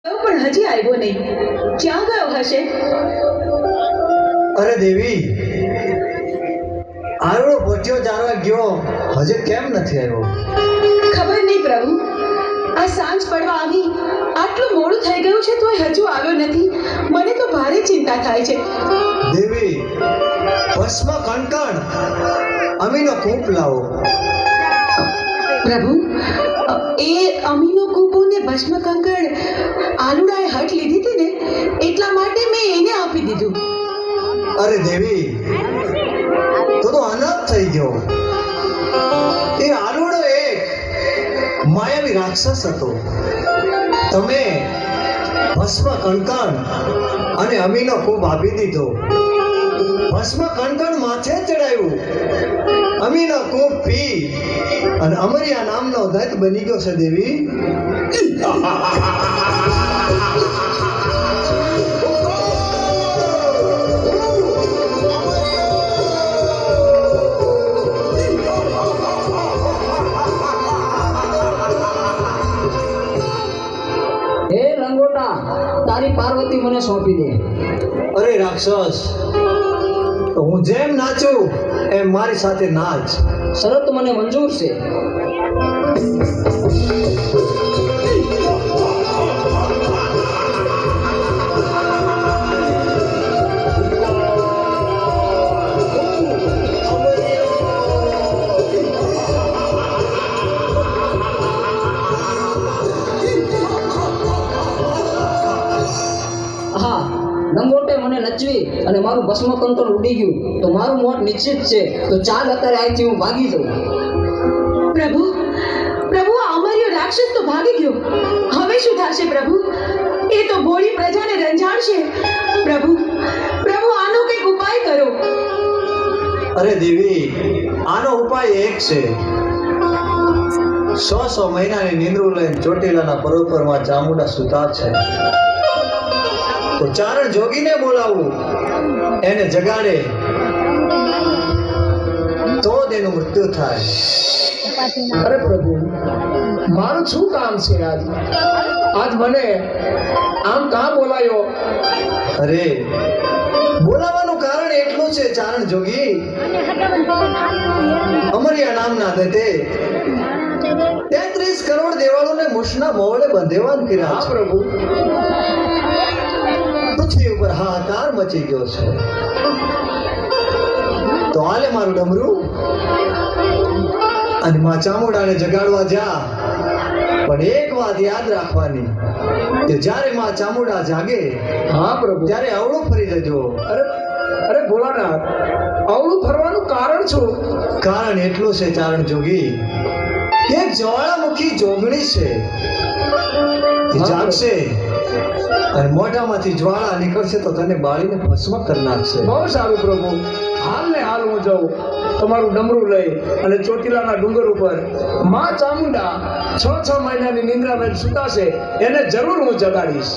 પણ હજી આવ્યો નહીં. ક્યાં ગયો હશે? અરે દેવી, આરડો ભોટિયો ચારવા ગયો, હજે કેમ નથી આવ્યો? ખબર નહીં પ્રભુ. આ સાંજ પડવા આવી, આટલું મોડું થઈ ગયું છે તોય હજુ આવ્યો નથી. મને તો ભારે ચિંતા થાય છે. દેવી, ભસ્મ કણકણ અમીનો કૂપ લાવો. પ્રભુ, એ અમીનો કૂપો ને ભસ્મ કંકણ આલુડાએ હટ લીધી હતી ને, એટલા માટે મેં એને આપી દીધું. અરે દેવી, તો અનાથ થઈ ગયો. એ આલુડો એક માયાવી રાક્ષસ હતો. તમે ભસ્મ કણકણ અને અમીનો કૂપ આપી દીધો. ભસ્મ કણકણ માથે ચડાવ્યું, અમીનો કૂપ પી અને અમરિયા નામનો દૈત બની ગયો છે. દેવી, હે લંગોટા, તારી પાર્વતી મને સોંપી દે. અરે રાક્ષસ, તો હું જેમ નાચું એમ મારી સાથે નાચ. શરત મને મંજૂર છે. હા, લંગોટે મને નચવી અને મારું ભસ્મ કંકણ ઉડી ગયું તો મારું મોત નિશ્ચિત છે. તો ચાલ અત્યારે અહીંથી હું ભાગી જાઉં. પ્રભુ, પ્રભુ, આ અમર્યો રાક્ષસ તો ભાગી ગયો. હવે શું થશે પ્રભુ? એ તો ભોળી પ્રજાને રંજાડશે. પ્રભુ, પ્રભુ, આનો કંઈક ઉપાય કરો. અરે દેવી, આનો ઉપાય એક છે. 100 મહિનાની નીંદરું લઈને ચોટીલાના પર્વતમાં ચામુંડા સુતા છે. તો ચારણ જોગીને બોલાવું, એને જગાડે તો તેનું મૃત્યુ થાય. અરે પ્રભુ, મારું શું કામ છે આજ મને આમ કાં બોલાયો? અરે, બોલાવાનું કારણ એટલું છે ચારણ જોગી, અમરિયા નામના દૈતે 33 કરોડ દેવાળોને મુશના મોવડે બંધેવાન કર્યા હા છે. પ્રભુ, પૃથ્વી ઉપર હાહાકાર મચી ગયો છે. તો હાલે મારું ડમરું અને માં ચામુંડાને જગાડવા જા. પણ એક વાત યાદ રાખવાની કે જ્યારે માં ચામુંડા જાગે હા પ્રભુ. ત્યારે અવળું ફરી જજો. અરે અરે ભોળાનાથ, આવડું ફરવાનું કારણ શું? કારણ એટલું છે ચારણ જોગી, એક જ્વાળામુખી જોગણી છે. તે જાગશે અને મોઢામાંથી જ્વાળા નીકળશે તો તને બાળીને ભસ્મ કરી નાખશે. બહુ સારું પ્રભુ. હાલ ને હાલ હું જાઉં તમારું ડમરું લઈ અને ચોટીલાના ડુંગર ઉપર માં ચામુંડા 6 મહિનાની નિંદ્રામાં સુતાશે, એને જરૂર હું જગાડીશ.